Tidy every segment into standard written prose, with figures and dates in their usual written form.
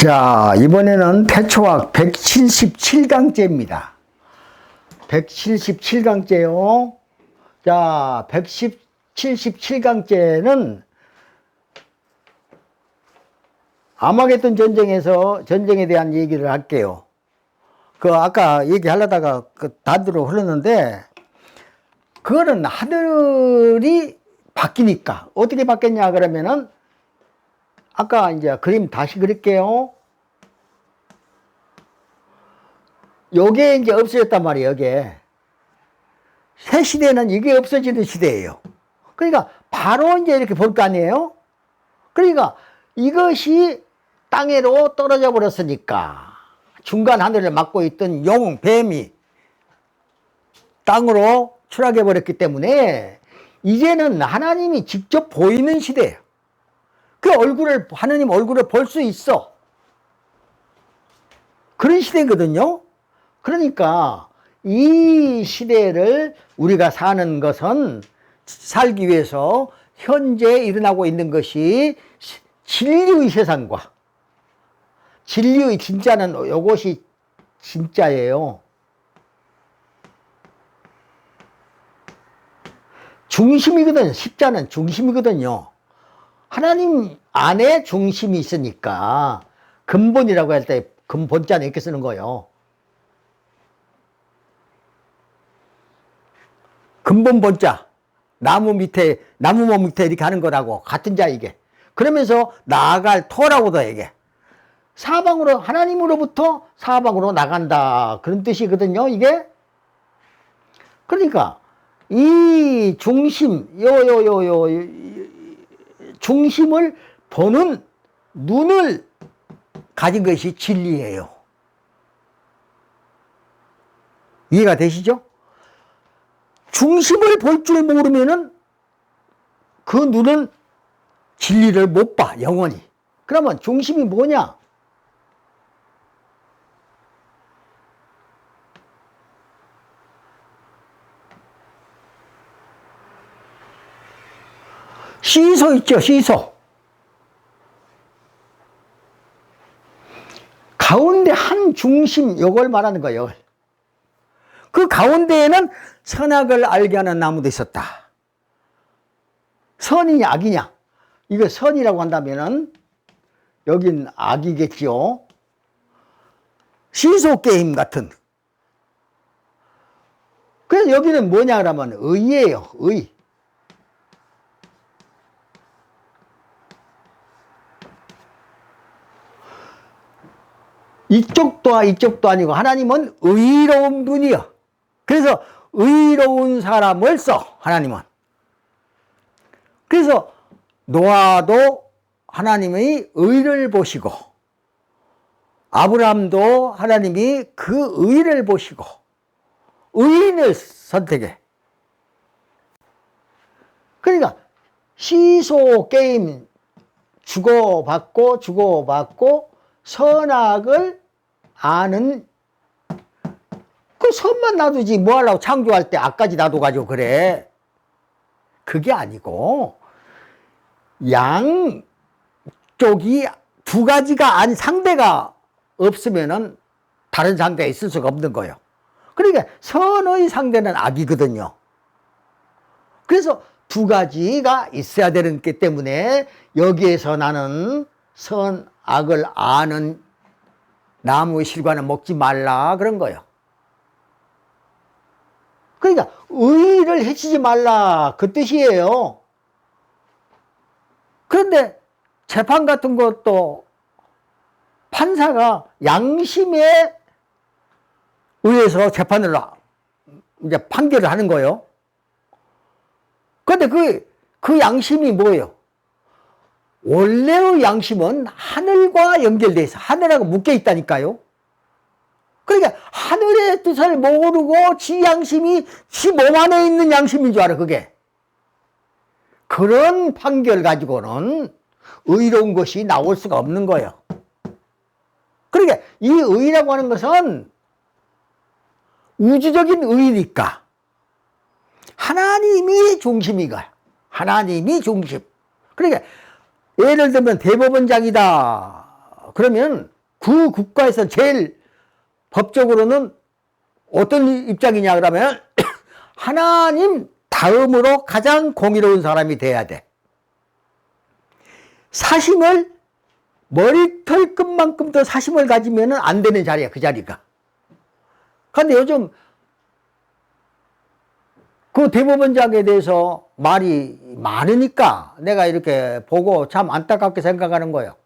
자, 이번에는 태초학 177강째입니다. 177강째요. 자, 177강째는 아마겟돈 전쟁에 대한 얘기를 할게요. 아까 얘기하려다가 단으로 흘렀는데, 그거는 하늘이 바뀌니까. 어떻게 바뀌었냐, 그러면은, 아까 이제 그림 다시 그릴게요. 요게 이제 없어졌단 말이에요, 요게. 새 시대는 이게 없어지는 시대예요. 그러니까 바로 이제 이렇게 볼 거 아니에요? 그러니까 이것이 땅에로 떨어져 버렸으니까 중간 하늘을 막고 있던 용, 뱀이 땅으로 추락해 버렸기 때문에 이제는 하나님이 직접 보이는 시대예요. 하나님 얼굴을 볼 수 있어. 그런 시대거든요. 그러니까 이 시대를 우리가 사는 것은 살기 위해서 현재 일어나고 있는 것이 진리의 세상과 진리의 진짜는 이것이 진짜예요. 중심이거든. 십자는 중심이거든요. 하나님 안에 중심이 있으니까 근본이라고 할 때 근본자는 이렇게 쓰는 거예요. 근본 본자. 나무몸 밑에 이렇게 하는 거라고. 같은 자 이게. 그러면서 나아갈 토라고도 이게. 사방으로, 하나님으로부터 사방으로 나간다. 그런 뜻이거든요, 이게. 그러니까, 이 중심, 중심을 보는 눈을 가진 것이 진리예요. 이해가 되시죠? 중심을 볼 줄 모르면은 그 눈은 진리를 못 봐, 영원히. 그러면 중심이 뭐냐? 시소 있죠, 시소. 가운데 한 중심, 요걸 말하는 거예요. 그 가운데에는 선악을 알게 하는 나무도 있었다. 선이냐, 악이냐? 이거 선이라고 한다면은, 여긴 악이겠지요. 시소 게임 같은. 그래서 여기는 뭐냐, 그러면 의예요, 의. 이쪽도 아니고 하나님은 의로운 분이요. 그래서 의로운 사람을 써, 하나님은. 그래서 노아도 하나님의 의를 보시고, 아브라함도 하나님이 그 의를 보시고 의인을 선택해. 그러니까 시소 게임 주고받고 선악을 아는, 그 선만 놔두지 뭐 하려고 창조할 때 악까지 놔둬가지고 그래. 그게 아니고 양쪽이 두 가지가 아닌 상대가 없으면은 다른 상대가 있을 수가 없는 거예요. 그러니까 선의 상대는 악이거든요. 그래서 두 가지가 있어야 되는 게 때문에 여기에서 나는 선, 악을 아는 나무의 실과는 먹지 말라 그런 거예요. 그러니까 의를 해치지 말라 그 뜻이에요. 그런데 재판 같은 것도 판사가 양심에 의해서 재판을 이제 판결을 하는 거예요. 그런데 그 양심이 뭐예요? 원래의 양심은 하늘과 연결되어 있어. 하늘하고 묶여 있다니까요. 그러니까 하늘의 뜻을 모르고 지 양심이 지 몸 안에 있는 양심인 줄 알아, 그게. 그런 판결 가지고는 의로운 것이 나올 수가 없는 거예요. 그러니까 이 의라고 하는 것은 우주적인 의니까 하나님이 중심이가. 하나님이 중심. 그러니까 예를 들면 대법원장이다. 그러면 그 국가에서 제일 법적으로는 어떤 입장이냐 그러면 하나님 다음으로 가장 공의로운 사람이 돼야 돼. 사심을 머리털 끝만큼 더 사심을 가지면 안 되는 자리야, 그 자리가. 그런데 요즘 그 대법원장에 대해서 말이 많으니까 내가 이렇게 보고 참 안타깝게 생각하는 거예요.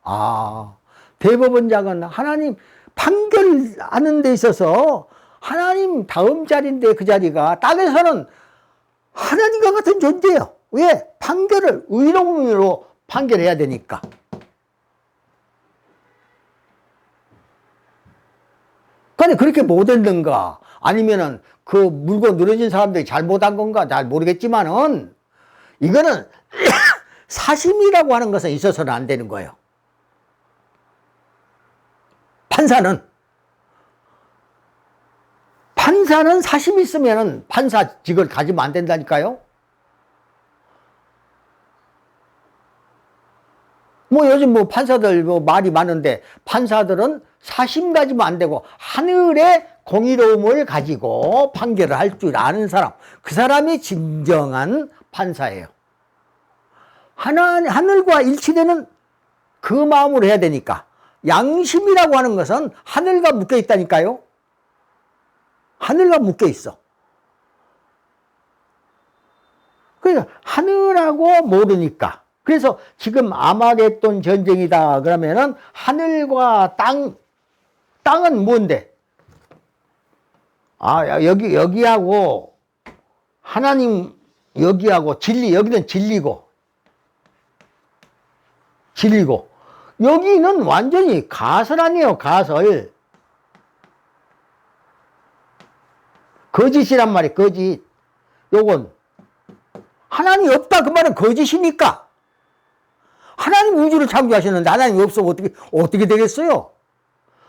아, 대법원장은 하나님 판결하는 데 있어서 하나님 다음 자리인데 그 자리가 땅에서는 하나님과 같은 존재예요. 왜? 판결을 의로움으로 판결해야 되니까. 근데 그렇게 못했는가? 아니면은 그 물고 늘어진 사람들이 잘못한 건가? 잘 모르겠지만은 이거는 사심이라고 하는 것은 있어서는 안 되는 거예요. 판사는 사심이 있으면은 판사직을 가지면 안 된다니까요. 뭐 요즘 뭐 판사들 뭐 말이 많은데 판사들은 사심 가지면 안 되고 하늘의 공의로움을 가지고 판결을 할 줄 아는 사람, 그 사람이 진정한 판사예요. 하늘과 일치되는 그 마음으로 해야 되니까. 양심이라고 하는 것은 하늘과 묶여 있다니까요. 하늘과 묶여 있어. 그러니까 하늘하고 모르니까. 그래서 지금 아마겟돈 전쟁이다 그러면은 하늘과 땅은 뭔데? 아, 여기하고 하나님 여기하고 여기는 진리고 여기는 완전히 가설 아니에요, 가설. 거짓이란 말이에요, 거짓. 요건 하나님이 없다 그 말은 거짓이니까. 하나님 우주를 창조하셨는데 하나님이 없으면 어떻게 되겠어요?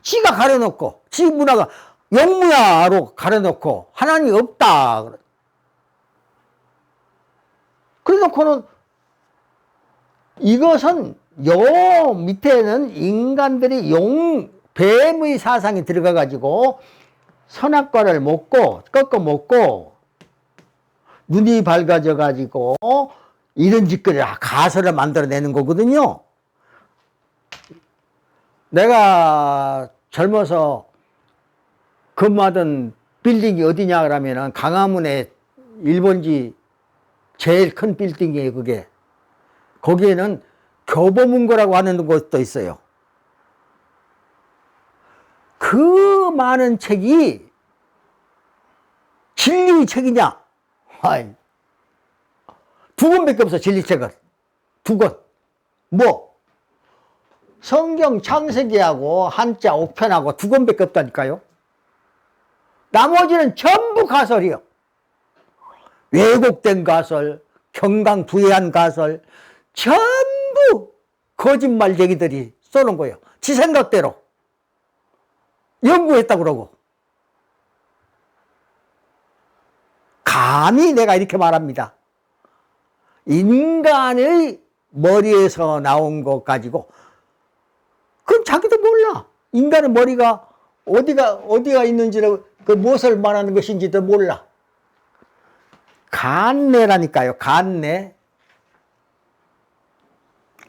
지가 가려놓고 지 문화가 영문화로 가려놓고 하나님이 없다 그래놓고는 이것은 요 밑에는 인간들이 뱀의 사상이 들어가 가지고 선악과를 먹고 꺾어 먹고 눈이 밝아져 가지고 이런 짓거리 가설을 만들어내는 거거든요. 내가 젊어서 근무하던 빌딩이 어디냐 그러면은 강화문에 일본지 제일 큰 빌딩이에요, 그게. 거기에는 교보문고라고 하는 곳도 있어요. 그 많은 책이 진리 책이냐? 아이, 2권밖에 없어, 진리책은. 2권. 뭐? 성경 창세기하고 한자 5편하고 2권밖에 없다니까요. 나머지는 전부 가설이요. 왜곡된 가설, 경강부회한 가설, 전부 거짓말쟁이들이 써놓은 거예요. 지 생각대로. 연구했다 그러고. 감히 내가 이렇게 말합니다. 인간의 머리에서 나온 것 가지고, 그건 자기도 몰라. 인간의 머리가 어디가 있는지를, 그 무엇을 말하는 것인지도 몰라. 간내라니까요, 간내.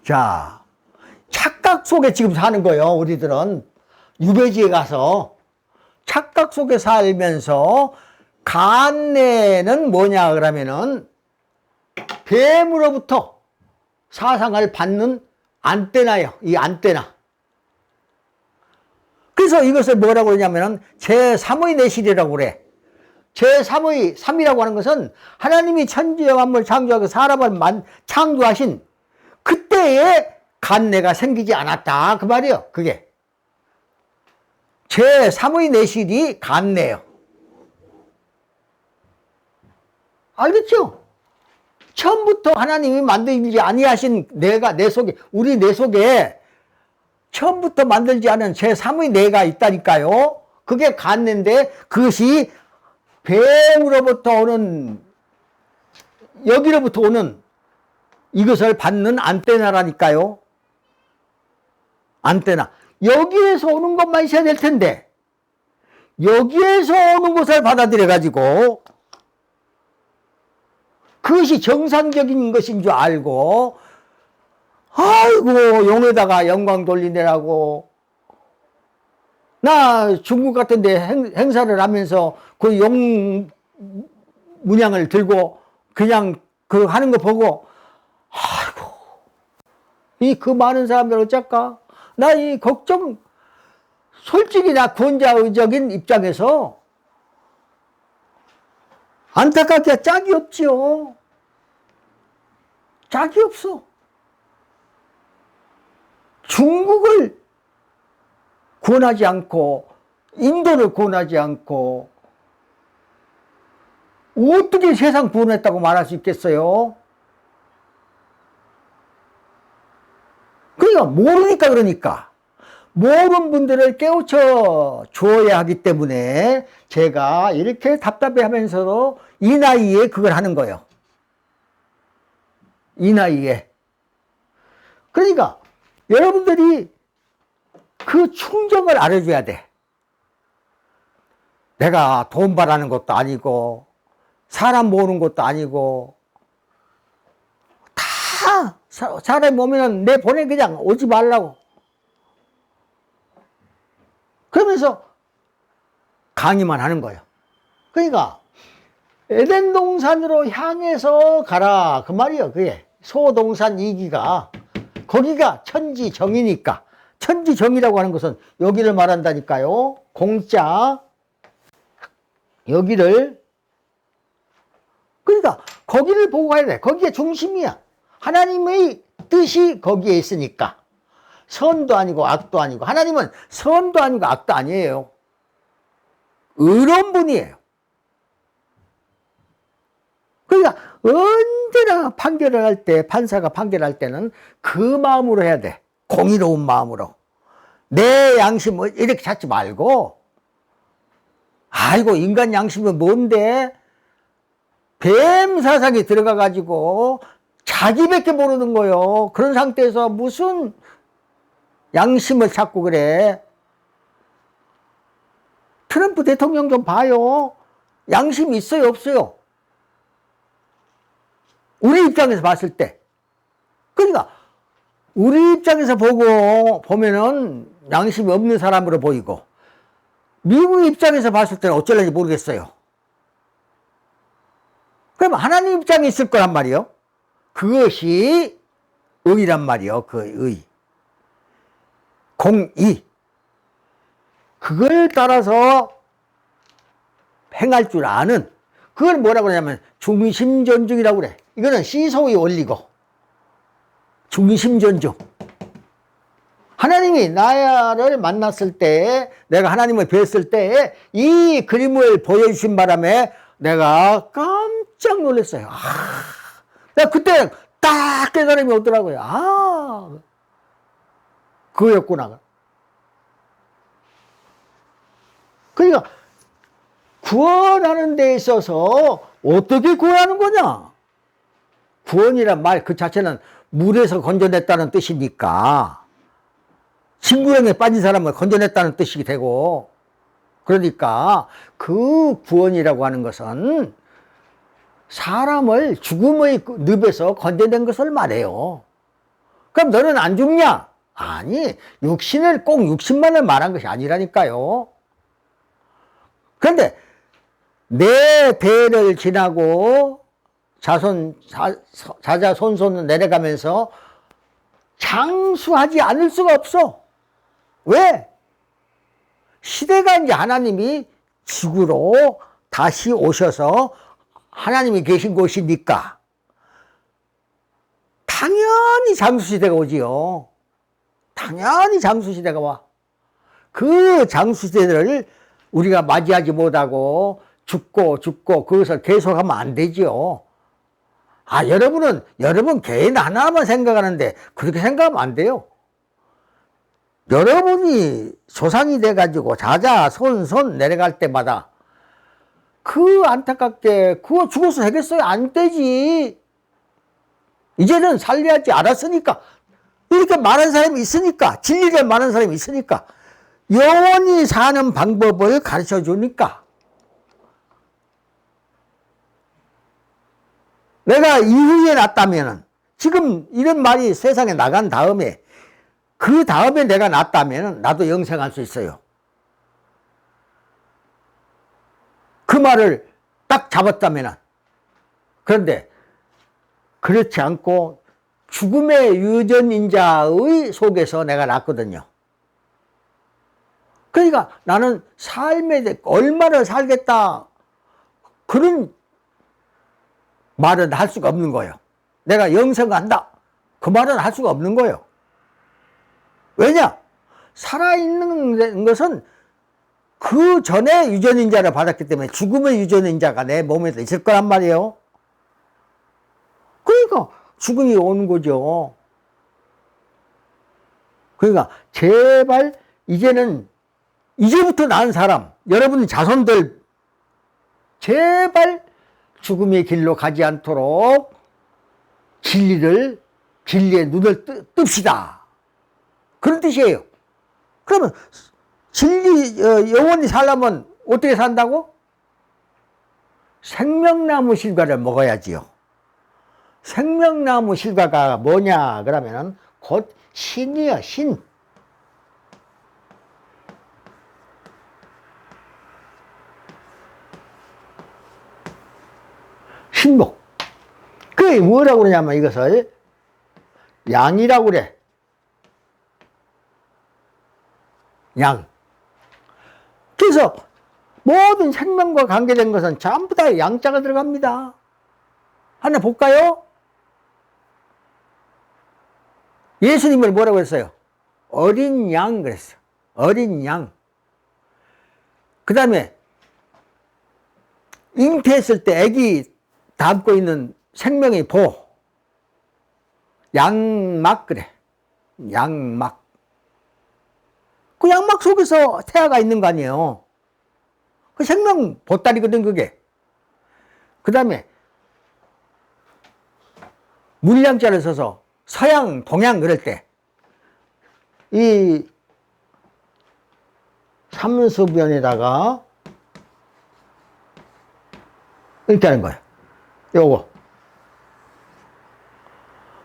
자, 착각 속에 지금 사는 거예요, 우리들은. 유배지에 가서 착각 속에 살면서 간내는 뭐냐 그러면은 뱀으로부터 사상을 받는 안테나예요, 이 안테나. 그래서 이것을 뭐라고 그러냐면은 제3의 내실이라고 그래. 제3의 3이라고 하는 것은 하나님이 천지와 만물 창조하고 사람을 창조하신 그때에 간내가 생기지 않았다 그 말이에요. 그게 제3의 내실이 간내예요. 알겠죠? 처음부터 하나님이 만들지 아니하신 내가 내 속에, 우리 내 속에 처음부터 만들지 않은 제3의 내가 있다니까요. 그게 간내인데 그것이 뱀으로부터 오는, 여기로부터 오는 이것을 받는 안테나라니까요. 안테나. 여기에서 오는 것만 있어야 될 텐데, 여기에서 오는 것을 받아들여 가지고 그것이 정상적인 것인 줄 알고, 아이고 용에다가 영광 돌리느라고, 나 중국 같은 데 행사를 하면서 그 용 문양을 들고 그냥 그 하는 거 보고, 아이고 이 그 많은 사람들 어쩔까? 나 이 걱정, 솔직히 나 구원자적인 입장에서 안타깝게 짝이 없지요. 짝이 없어. 중국을 구원하지 않고 인도를 구원하지 않고 어떻게 세상 구원했다고 말할 수 있겠어요? 그러니까 모르니까, 그러니까 모르는 분들을 깨우쳐 주어야 하기 때문에 제가 이렇게 답답해 하면서도 이 나이에 그걸 하는 거예요. 이 나이에. 그러니까 여러분들이 그 충정을 알아줘야 돼. 내가 돈 바라는 것도 아니고 사람 모으는 것도 아니고, 다 사람이 오면은 내 보내 그냥 오지 말라고. 그러면서 강의만 하는 거예요. 그러니까 에덴 동산으로 향해서 가라 그 말이에요. 그게 소동산 2기가 거기가 천지정이니까. 천지정이라고 하는 것은 여기를 말한다니까요. 공짜 여기를. 그러니까 거기를 보고 가야 돼. 거기가 중심이야. 하나님의 뜻이 거기에 있으니까. 선도 아니고 악도 아니고, 하나님은 선도 아니고 악도 아니에요. 의로운 분이에요. 그러니까 언제나 판결을 할 때, 판사가 판결할 때는 그 마음으로 해야 돼. 공의로운 마음으로. 내 양심을 이렇게 찾지 말고, 아이고 인간 양심은 뭔데? 뱀 사상이 들어가 가지고 자기밖에 모르는 거요. 그런 상태에서 무슨 양심을 찾고 그래. 트럼프 대통령 좀 봐요. 양심이 있어요, 없어요? 우리 입장에서 봤을 때. 그러니까 우리 입장에서 보면은 양심이 없는 사람으로 보이고, 미국 입장에서 봤을 때는 어쩔는지 모르겠어요. 그럼 하나님 입장에 있을 거란 말이요. 그것이 의란 말이요. 그 의. 공의. 그걸 따라서 행할 줄 아는, 그걸 뭐라고 그러냐면 중심존중이라고 그래. 이거는 시소의 원리고, 중심존중. 하나님이 나를 만났을 때, 내가 하나님을 뵀을 때 이 그림을 보여주신 바람에 내가 깜짝 놀랐어요. 내가 그때 딱 깨달음이 오더라고요. 그거였구나. 그러니까 구원하는 데 있어서 어떻게 구원하는 거냐? 구원이란 말 그 자체는 물에서 건져냈다는 뜻이니까, 친구형에 빠진 사람을 건져냈다는 뜻이 되고, 그러니까 그 구원이라고 하는 것은 사람을 죽음의 늪에서 건져낸 것을 말해요. 그럼 너는 안 죽냐? 아니, 육신을 꼭 육신만을 말한 것이 아니라니까요. 그런데 내 대를 지나고 자자손손 내려가면서 장수하지 않을 수가 없어. 왜? 시대가 이제 하나님이 지구로 다시 오셔서 하나님이 계신 곳이니까 당연히 장수시대가 오지요. 당연히 장수시대가 와. 그 장수시대를 우리가 맞이하지 못하고 죽고 그것을 계속하면 안 되지요. 여러분 개인 하나만 생각하는데 그렇게 생각하면 안 돼요. 여러분이 조상이 돼가지고 자자손손 내려갈 때마다 그 안타깝게 그거 죽어서 되겠어요? 안 되지. 이제는 살려야지. 알았으니까 이렇게 많은 사람이 있으니까, 진리를 많은 사람이 있으니까, 영원히 사는 방법을 가르쳐 주니까, 내가 이후에 났다면은, 지금 이런 말이 세상에 나간 다음에, 그 다음에 내가 났다면은, 나도 영생할 수 있어요. 그 말을 딱 잡았다면은. 그런데, 그렇지 않고, 죽음의 유전인자의 속에서 내가 났거든요. 그러니까 나는 삶에 얼마나 살겠다, 그런 말은 할 수가 없는 거예요. 내가 영생한다, 그 말은 할 수가 없는 거예요. 왜냐? 살아있는 것은 그 전에 유전인자를 받았기 때문에 죽음의 유전인자가 내 몸에 있을 거란 말이에요. 그러니까 죽음이 오는 거죠. 그러니까 제발 이제부터 난 사람, 여러분 자손들 제발 죽음의 길로 가지 않도록 진리의 눈을 뜹시다, 그런 뜻이에요. 그러면 영원히 살려면 어떻게 산다고? 생명나무 실과를 먹어야지요. 생명나무 실과가 뭐냐 그러면은 곧 신이요, 신. 신목. 그게 뭐라고 그러냐면 이것을 양이라고 그래. 양. 그래서 모든 생명과 관계된 것은 전부 다 양자가 들어갑니다. 하나 볼까요? 예수님을 뭐라고 했어요? 어린 양 그랬어요. 어린 양. 그 다음에 잉태했을 때 아기 담고 있는 생명의 보, 양막 그래. 양막. 그 양막 속에서 태아가 있는 거 아니에요. 그 생명 보따리거든 그게. 그 다음에 물량자를 써서 서양 동양 그럴 때 이 삼수변에다가 이렇게 하는 거예요. 요거.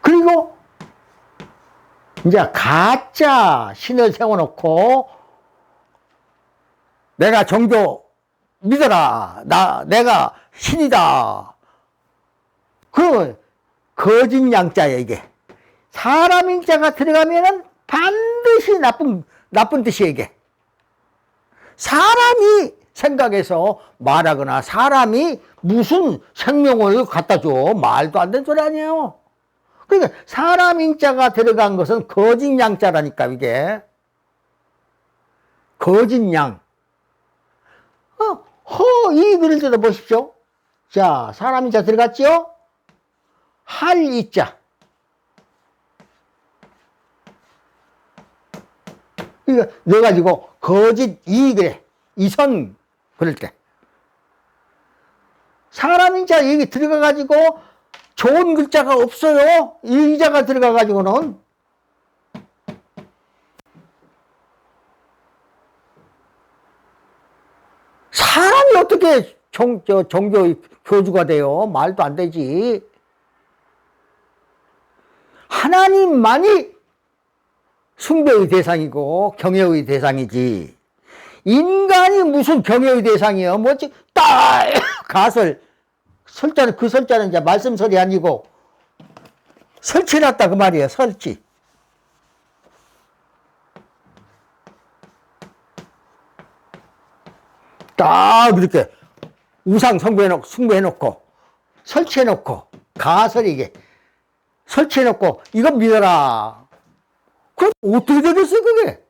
그리고 이제 가짜 신을 세워놓고 내가 종교 믿어라, 내가 신이다. 그 거짓 양자예요 이게. 사람 인자가 들어가면은 반드시 나쁜 뜻이에요 이게. 사람이 생각해서 말하거나 사람이 무슨 생명을 갖다 줘, 말도 안 되는 소리 아니에요. 그러니까 사람 인자가 들어간 것은 거짓 양자라니까 이게. 거짓 양. 이 글을 뜯어 보십시오. 자, 사람 인자 들어갔죠? 할 이자. 이거 넣어가지고 거짓 이 그래. 이선 그럴 때. 사람 인자 여기 들어가가지고 좋은 글자가 없어요. 이자가 들어가가지고는. 사람이 어떻게 종교 교주가 돼요? 말도 안 되지. 하나님만이 숭배의 대상이고 경외의 대상이지. 인간이 무슨 경외의 대상이에요? 뭐지? 딱 가설 설자는 그 설자는 이제 말씀설이 아니고 설치해놨다 그 말이에요. 설치. 딱 이렇게 우상 숭배해놓고 설치해놓고 가설이게 설치해놓고 이거 믿어라. 그럼 어떻게 되겠어요 그게?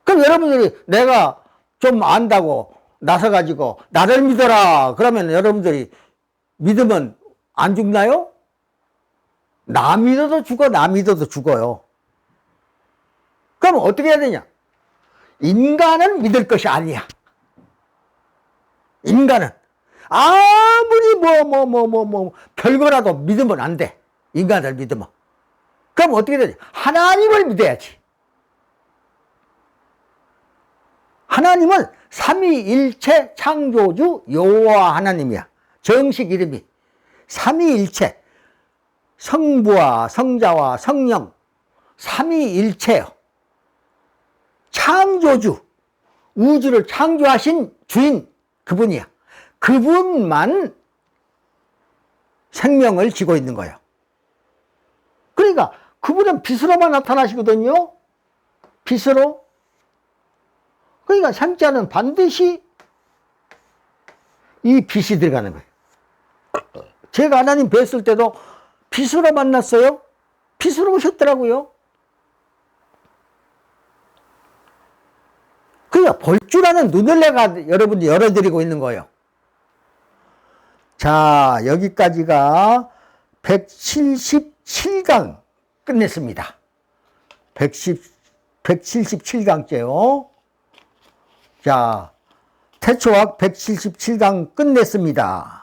그럼 여러분들이 내가 좀 안다고 나서가지고 나를 믿어라 그러면 여러분들이 믿으면 안 죽나요? 나 믿어도 죽어, 나 믿어도 죽어요. 그럼 어떻게 해야 되냐? 인간은 믿을 것이 아니야. 인간은 아무리 별거라도 믿으면 안 돼. 인간을 믿으면. 그럼 어떻게 되지? 하나님을 믿어야지. 하나님은 삼위일체 창조주 여호와 하나님이야. 정식 이름이 삼위일체, 성부와 성자와 성령 삼위일체요. 창조주, 우주를 창조하신 주인 그분이야. 그분만 생명을 지고 있는 거예요. 그러니까 그분은 빛으로만 나타나시거든요. 빛으로. 그러니까 생자는 반드시 이 빛이 들어가는 거예요. 제가 하나님 뵀을 때도 빛으로 만났어요. 빛으로 오셨더라고요. 그러니까 볼 줄 아는 눈을 내가 여러분이 열어드리고 있는 거예요. 자, 여기까지가 177강 끝냈습니다. 177강째요. 자, 태초학 177강 끝냈습니다.